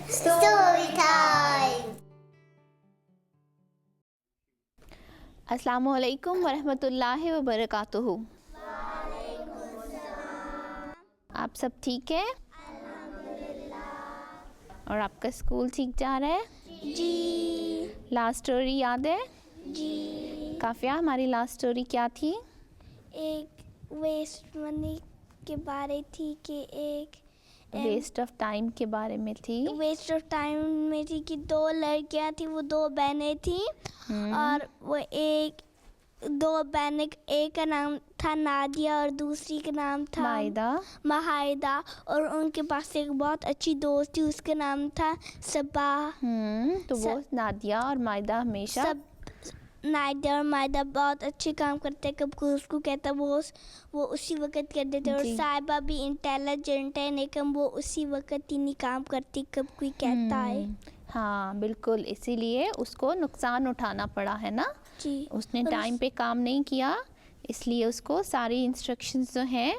Story time. अस्सलामुअलैकुम वरहमतुल्लाहि वबरकातुहू। आप सब ठीक है? और आपका स्कूल ठीक जा रहा है? जी लास्ट स्टोरी याद है? जी। काफिया, हमारी लास्ट स्टोरी क्या थी? एक वेस्ट मनी के बारे थी कि एक वेस्ट ऑफ टाइम के बारे में थी। वेस्ट ऑफ टाइम में थी कि दो लड़कियां थी, वो दो बहनें थी और वो दो बहनें, एक का नाम था नादिया और दूसरी का नाम था माहिदा। और उनके पास एक बहुत अच्छी दोस्त थी, उसका नाम था सबा। तो वो नादिया और माहिदा हमेशा नादिया और माहिदा बहुत अच्छे काम करते हैं। कब कोई उसको कहता वो उसी वक्त कर देते। और साहिबा भी इंटेलिजेंट है, लेकिन वो उसी वक्त ही नहीं काम करती कब कोई कहता है। हाँ बिल्कुल, इसीलिए उसको नुकसान उठाना पड़ा है ना जी। उसने टाइम पे काम नहीं किया, इसलिए उसको सारी इंस्ट्रक्शंस जो हैं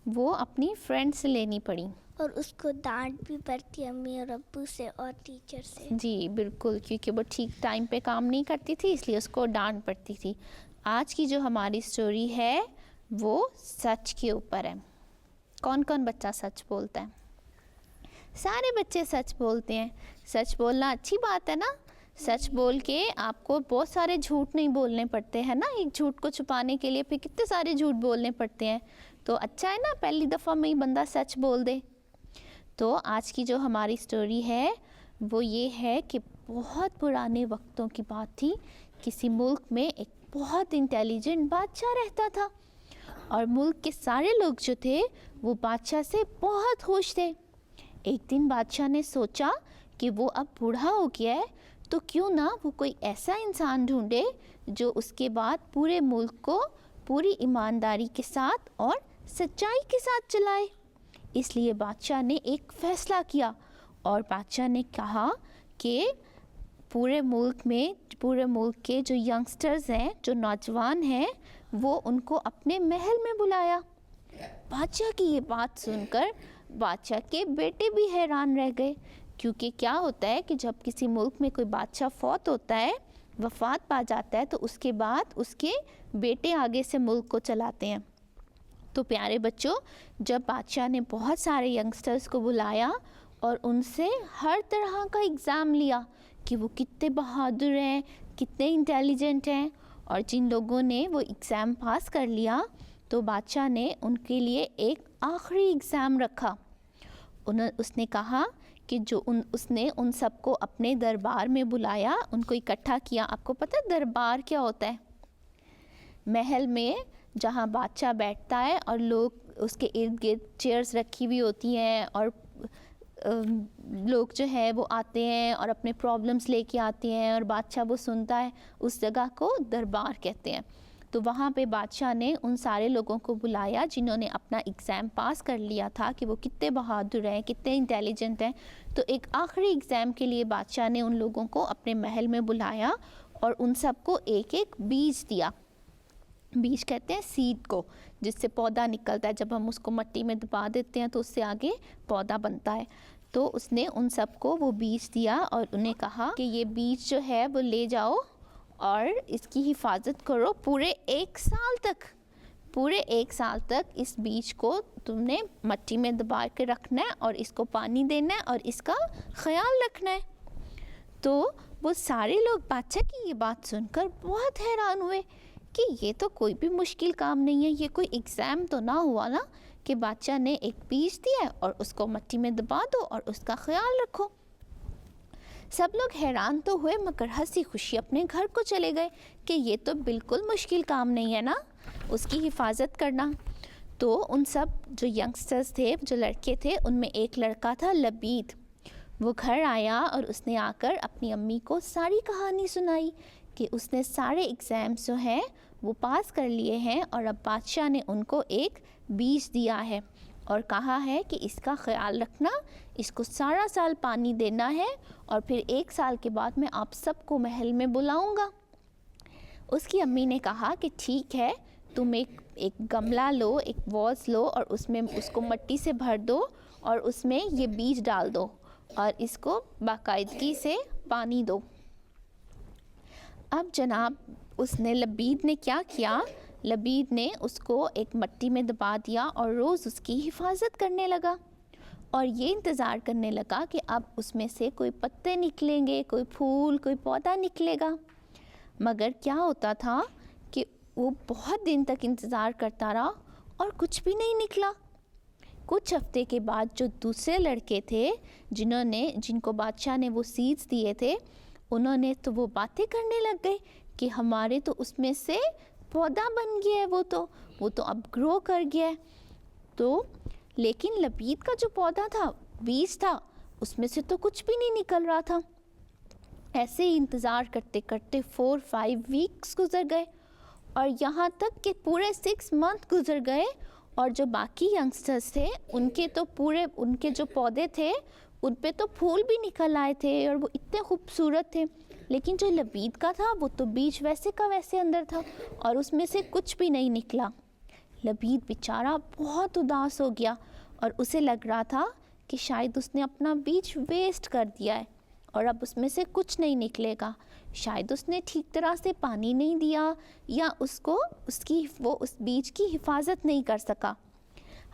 वो अपनी फ्रेंड से लेनी पड़ी। और उसको डांट भी पड़ती अम्मी और अब्बू से और टीचर से। जी बिल्कुल, क्योंकि वो ठीक टाइम पे काम नहीं करती थी, इसलिए उसको डांट पड़ती थी। आज की जो हमारी स्टोरी है वो सच के ऊपर है। कौन कौन बच्चा सच बोलता है? सारे बच्चे सच बोलते हैं। सच बोलना अच्छी बात है ना। सच बोल के आपको बहुत सारे झूठ नहीं बोलने पड़ते हैं ना। एक झूठ को छुपाने के लिए फिर कितने सारे झूठ बोलने पड़ते हैं, तो अच्छा है ना पहली दफ़ा में ही बंदा सच बोल दे। तो आज की जो हमारी स्टोरी है वो ये है कि बहुत पुराने वक्तों की बात थी। किसी मुल्क में एक बहुत इंटेलिजेंट बादशाह रहता था और मुल्क के सारे लोग जो थे वो बादशाह से बहुत खुश थे। एक दिन बादशाह ने सोचा कि वो अब बूढ़ा हो गया है, तो क्यों ना वो कोई ऐसा इंसान ढूंढे जो उसके बाद पूरे मुल्क को पूरी ईमानदारी के साथ और सच्चाई के साथ चलाए। इसलिए बादशाह ने एक फ़ैसला किया और बादशाह ने कहा कि पूरे मुल्क के जो यंगस्टर्स हैं, जो नौजवान हैं, वो उनको अपने महल में बुलाया। बादशाह की ये बात सुनकर बादशाह के बेटे भी हैरान रह गए, क्योंकि क्या होता है कि जब किसी मुल्क में कोई बादशाह फौत होता है, वफ़ात पा जाता है, तो उसके बाद उसके बेटे आगे से मुल्क को चलाते हैं। तो प्यारे बच्चों, जब बादशाह ने बहुत सारे यंगस्टर्स को बुलाया और उनसे हर तरह का एग्ज़ाम लिया कि वो कितने बहादुर हैं, कितने इंटेलिजेंट हैं, और जिन लोगों ने वो एग्ज़ाम पास कर लिया तो बादशाह ने उनके लिए एक आखिरी एग्ज़ाम रखा। उसने कहा कि उसने उन सबको अपने दरबार में बुलाया, उनको इकट्ठा किया। आपको पता है दरबार क्या होता है? महल में जहाँ बादशाह बैठता है और लोग उसके इर्द गिर्द चेयर्स रखी हुई होती हैं और लोग जो है वो आते हैं और अपने प्रॉब्लम्स लेके आते हैं और बादशाह वो सुनता है। उस जगह को दरबार कहते हैं। तो वहाँ पे बादशाह ने उन सारे लोगों को बुलाया जिन्होंने अपना एग्ज़ाम पास कर लिया था कि वो कितने बहादुर हैं, कितने इंटेलिजेंट हैं। तो एक आखिरी एग्ज़ाम के लिए बादशाह ने उन लोगों को अपने महल में बुलाया और उन सबको एक एक बीज दिया। बीज कहते हैं सीड को, जिससे पौधा निकलता है। जब हम उसको मिट्टी में दबा देते हैं तो उससे आगे पौधा बनता है। तो उसने उन सबको वो बीज दिया और उन्हें कहा कि ये बीज जो है वो ले जाओ और इसकी हिफाजत करो पूरे 1 साल तक। पूरे 1 साल तक इस बीज को तुमने मिट्टी में दबा के रखना है और इसको पानी देना है और इसका ख्याल रखना है। तो वो सारे लोग बादशाह की ये बात सुनकर बहुत हैरान हुए कि ये तो कोई भी मुश्किल काम नहीं है, ये कोई एग्ज़ाम तो ना हुआ ना कि बादशाह ने एक बीज दिया और उसको मिट्टी में दबा दो और उसका ख्याल रखो। सब लोग हैरान तो हुए मगर हंसी खुशी अपने घर को चले गए कि ये तो बिल्कुल मुश्किल काम नहीं है ना उसकी हिफाजत करना। तो उन सब जो यंगस्टर्स थे, जो लड़के थे, उनमें एक लड़का था लबीद। वो घर आया और उसने आकर अपनी अम्मी को सारी कहानी सुनाई कि उसने सारे एग्ज़ाम्स जो हैं वो पास कर लिए हैं और अब बादशाह ने उनको एक बीज दिया है और कहा है कि इसका ख्याल रखना, इसको सारा साल पानी देना है और फिर 1 साल के बाद मैं आप सबको महल में बुलाऊंगा। उसकी अम्मी ने कहा कि ठीक है, तुम एक एक गमला लो, एक वॉज लो और उसमें उसको मिट्टी से भर दो और उसमें ये बीज डाल दो और इसको बाकायदगी से पानी दो। अब जनाब उसने लबीद ने क्या किया, लबीद ने उसको एक मिट्टी में दबा दिया और रोज़ उसकी हिफाजत करने लगा और ये इंतज़ार करने लगा कि अब उसमें से कोई पत्ते निकलेंगे, कोई फूल, कोई पौधा निकलेगा। मगर क्या होता था कि वो बहुत दिन तक इंतज़ार करता रहा और कुछ भी नहीं निकला। कुछ हफ्ते के बाद जो दूसरे लड़के थे जिनको बादशाह ने वो सीड्स दिए थे, उन्होंने तो वो बातें करने लग गए कि हमारे तो उसमें से पौधा बन गया है, वो तो अब ग्रो कर गया है। तो लेकिन लबीद का जो पौधा था, बीज था, उसमें से तो कुछ भी नहीं निकल रहा था। ऐसे ही इंतज़ार करते करते 4-5 वीक्स गुजर गए और यहाँ तक कि पूरे 6 मंथ गुजर गए और जो बाकी यंगस्टर्स थे उनके जो पौधे थे उन पे तो फूल भी निकल आए थे और वो इतने खूबसूरत थे। लेकिन जो लबीद का था वो तो बीज वैसे का वैसे अंदर था और उसमें से कुछ भी नहीं निकला। लबीद बेचारा बहुत उदास हो गया और उसे लग रहा था कि शायद उसने अपना बीज वेस्ट कर दिया है और अब उसमें से कुछ नहीं निकलेगा। शायद उसने ठीक तरह से पानी नहीं दिया या उस बीज की हिफाजत नहीं कर सका।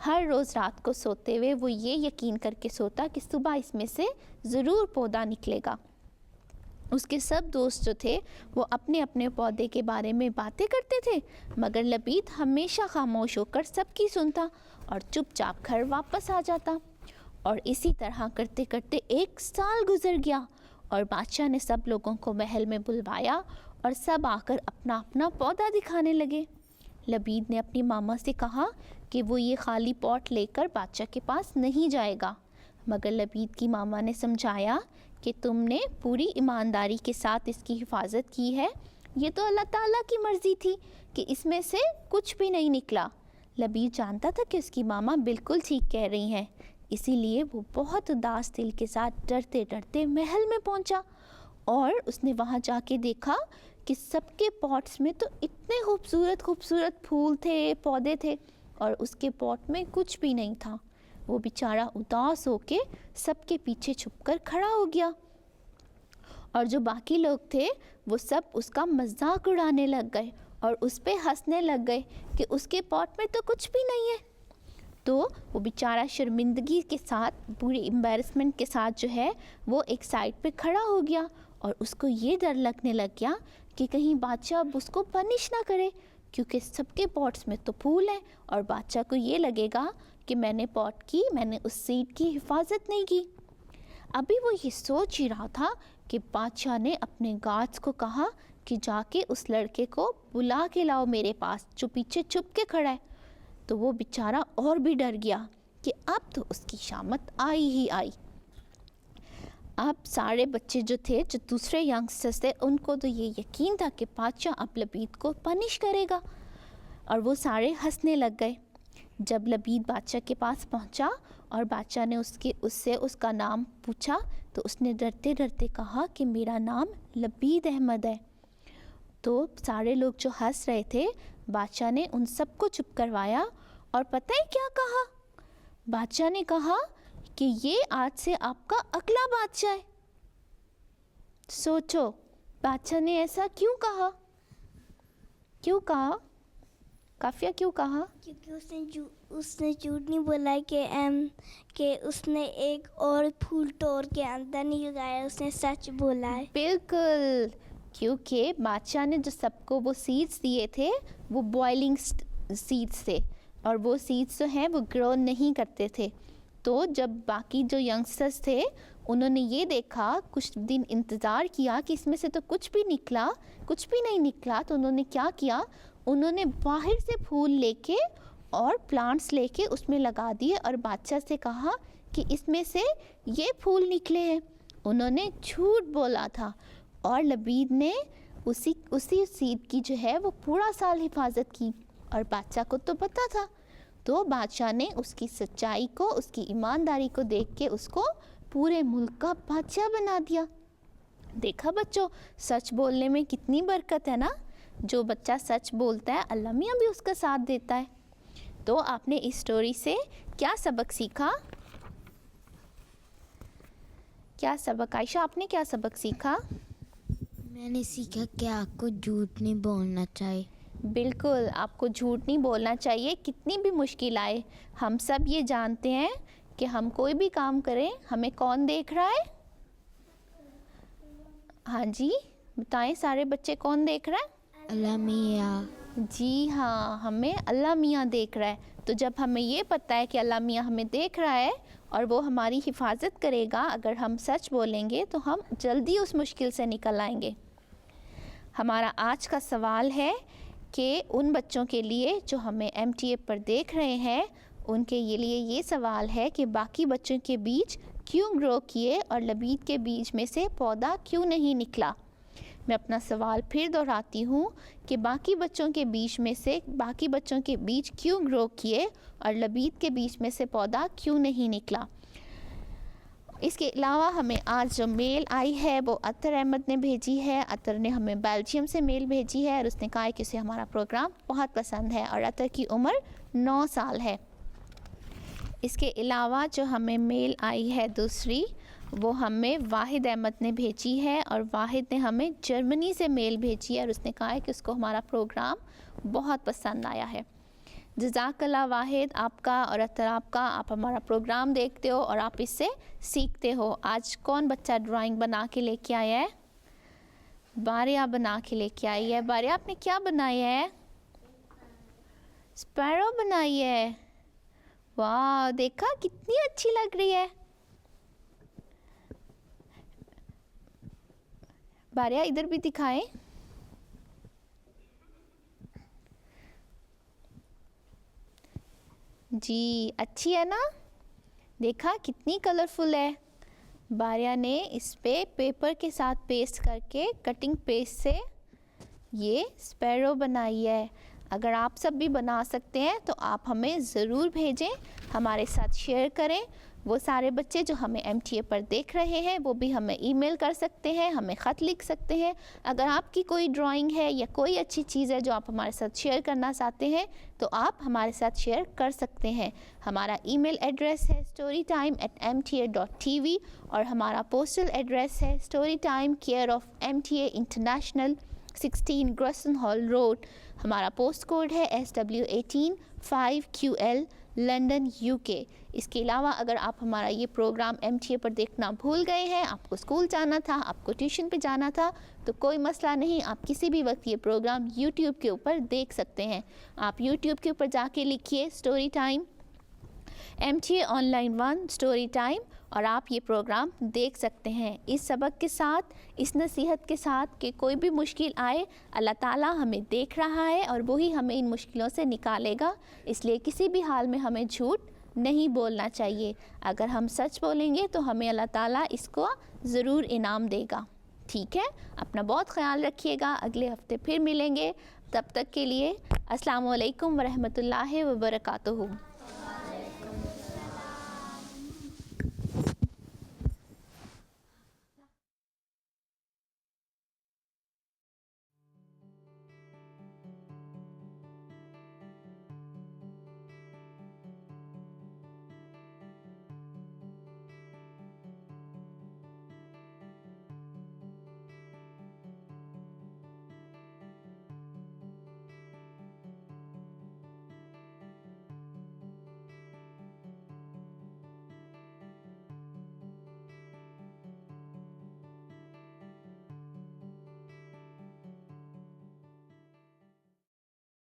हर रोज़ रात को सोते हुए वो ये यकीन करके सोता कि सुबह इसमें से ज़रूर पौधा निकलेगा। उसके सब दोस्त जो थे वो अपने अपने पौधे के बारे में बातें करते थे, मगर लबीद हमेशा खामोश होकर सबकी सुनता और चुपचाप घर वापस आ जाता। और इसी तरह करते करते 1 साल गुजर गया और बादशाह ने सब लोगों को महल में बुलवाया और सब आकर अपना अपना पौधा दिखाने लगे। लबीद ने अपनी मामा से कहा कि वो ये खाली पॉट लेकर बादशाह के पास नहीं जाएगा, मगर लबीद की मामा ने समझाया कि तुमने पूरी ईमानदारी के साथ इसकी हिफाजत की है, ये तो अल्लाह ताला की मर्ज़ी थी कि इसमें से कुछ भी नहीं निकला। लबीद जानता था कि उसकी मामा बिल्कुल ठीक कह रही हैं, इसीलिए वो बहुत उदास दिल के साथ डरते डरते महल में पहुंचा और उसने वहां जाके देखा कि सबके पॉट्स में तो इतने खूबसूरत खूबसूरत फूल थे, पौधे थे और उसके पॉट में कुछ भी नहीं था। वो बेचारा उदास होके सबके पीछे छुपकर खड़ा हो गया और जो बाकी लोग थे वो सब उसका मजाक उड़ाने लग गए और उस पे हंसने लग गए कि उसके पॉट में तो कुछ भी नहीं है। तो वो बेचारा शर्मिंदगी के साथ, पूरी एम्बैरसमेंट के साथ जो है वो एक साइड पे खड़ा हो गया और उसको ये डर लगने लग गया कि कहीं बादशाह अब उसको पनिश ना करे, क्योंकि सबके पॉट्स में तो फूल हैं और बादशाह को ये लगेगा कि मैंने उस सीड की हिफाजत नहीं की। अभी वो ये सोच ही रहा था कि बादशाह ने अपने गार्ड्स को कहा कि जाके उस लड़के को बुला के लाओ मेरे पास, जो पीछे छुप के खड़ा है। तो वो बेचारा और भी डर गया कि अब तो उसकी शामत आई ही आई। अब सारे बच्चे जो दूसरे यंगस्टर्स थे, उनको तो ये यकीन था कि बादशाह अब लबीद को पनिश करेगा और वो सारे हंसने लग गए। जब लबीद बादशाह के पास पहुंचा और बादशाह ने उससे उसका नाम पूछा तो उसने डरते डरते कहा कि मेरा नाम लबीद अहमद है। तो सारे लोग जो हंस रहे थे, बादशाह ने उन सबको चुप करवाया और पता है क्या कहा? बादशाह ने कहा कि ये आज से आपका अगला बादशाह है। सोचो बादशाह ने ऐसा क्यों कहा? काफिया क्यों कहा? क्योंकि उसने झूठ नहीं बोला कि उसने एक और फूल तोड़ के अंदर नहीं लगाया, उसने सच बोला है। बिल्कुल, क्योंकि बादशाह ने जो सबको वो सीड्स दिए थे वो बॉइलिंग सीड्स थे और वो सीड्स जो हैं वो ग्रो नहीं करते थे। तो जब बाकी जो यंगस्टर्स थे उन्होंने ये देखा, कुछ दिन इंतज़ार किया कि इसमें से तो कुछ भी नहीं निकला, तो उन्होंने क्या किया, उन्होंने बाहर से फूल लेके और प्लांट्स लेके उसमें लगा दिए और बादशाह से कहा कि इसमें से ये फूल निकले हैं। उन्होंने झूठ बोला था और लबीद ने उसी सीड की जो है वो पूरा साल हिफाजत की और बादशाह को तो पता था। तो बादशाह ने उसकी सच्चाई को, उसकी ईमानदारी को देख के उसको पूरे मुल्क का बादशाह बना दिया। देखा बच्चों, सच बोलने में कितनी बरकत है ना। जो बच्चा सच बोलता है अल्लाह मियाँ भी उसका साथ देता है। तो आपने इस स्टोरी से क्या सबक सीखा? क्या सबक आयशा, आपने क्या सबक सीखा? मैंने सीखा कि आपको झूठ नहीं बोलना चाहिए। बिल्कुल, आपको झूठ नहीं बोलना चाहिए कितनी भी मुश्किल आए। हम सब ये जानते हैं कि हम कोई भी काम करें हमें कौन देख रहा है? हाँ जी बताएं, सारे बच्चे कौन देख रहा है? अल्लाह मियाँ। जी हाँ, हमें अल्लाह मियाँ देख रहा है। तो जब हमें ये पता है कि अल्लाह मियाँ हमें देख रहा है और वो हमारी हिफाजत करेगा, अगर हम सच बोलेंगे तो हम जल्दी उस मुश्किल से निकल आएंगे। हमारा आज का सवाल है कि उन बच्चों के लिए जो हमें MTA पर देख रहे हैं, उनके लिए ये सवाल है कि बाकी बच्चों के बीज क्यों ग्रो किए और लबीद के बीज में से पौधा क्यों नहीं निकला। मैं अपना सवाल फिर दोहराती हूँ कि बाकी बच्चों के बीज क्यों ग्रो किए और लबीद के बीज में से पौधा क्यों नहीं निकला। इसके अलावा हमें आज जो मेल आई है वो अतर अहमद ने भेजी है। अतर ने हमें बेल्जियम से मेल भेजी है और उसने कहा है कि उसे हमारा प्रोग्राम बहुत पसंद है और अतर की उम्र 9 साल है। इसके अलावा जो हमें मेल आई है दूसरी, वो हमें वाहिद अहमद ने भेजी है और वाहिद ने हमें जर्मनी से मेल भेजी है और उसने कहा है कि उसको हमारा प्रोग्राम बहुत पसंद आया है। जज़ाकल्लाह वाहिद आपका और अतर आपका, आप हमारा प्रोग्राम देखते हो और आप इससे सीखते हो। आज कौन बच्चा ड्राइंग बना के लेके आया है? बारिया बना के लेके आई है। बारिया आपने क्या बनाया है? स्पैरो बनाई है। वाह, देखा कितनी अच्छी लग रही है। बारिया इधर भी दिखाएं। जी अच्छी है ना, देखा कितनी कलरफुल है। बारिया ने इस पे पेपर के साथ पेस्ट करके कटिंग पेस्ट से ये स्पैरो बनाई है। अगर आप सब भी बना सकते हैं तो आप हमें ज़रूर भेजें, हमारे साथ शेयर करें। वो सारे बच्चे जो हमें MTA पर देख रहे हैं वो भी हमें ईमेल कर सकते हैं, हमें ख़त लिख सकते हैं। अगर आपकी कोई ड्राइंग है या कोई अच्छी चीज़ है जो आप हमारे साथ शेयर करना चाहते हैं तो आप हमारे साथ शेयर कर सकते हैं। हमारा ईमेल एड्रेस है storytime@mta.tv और हमारा पोस्टल एड्रेस है storytime care of MTA international 16 Gressenhall road. हमारा पोस्ट कोड है SW18 5QL लंदन UK। इसके अलावा अगर आप हमारा ये प्रोग्राम MTA पर देखना भूल गए हैं, आपको स्कूल जाना था, आपको ट्यूशन पे जाना था, तो कोई मसला नहीं, आप किसी भी वक्त ये प्रोग्राम YouTube के ऊपर देख सकते हैं। आप YouTube के ऊपर जाके लिखिए story time MTA online 1 story time और आप ये प्रोग्राम देख सकते हैं। इस सबक के साथ, इस नसीहत के साथ कि कोई भी मुश्किल आए, अल्लाह ताला हमें देख रहा है और वही हमें इन मुश्किलों से निकालेगा। इसलिए किसी भी हाल में हमें झूठ नहीं बोलना चाहिए। अगर हम सच बोलेंगे तो हमें अल्लाह ताला इसको ज़रूर इनाम देगा। ठीक है, अपना बहुत ख्याल रखिएगा। अगले हफ्ते फिर मिलेंगे, तब तक के लिए अस्सलामु अलैकुम वरहमतुल्लाहि वबरकातुहू।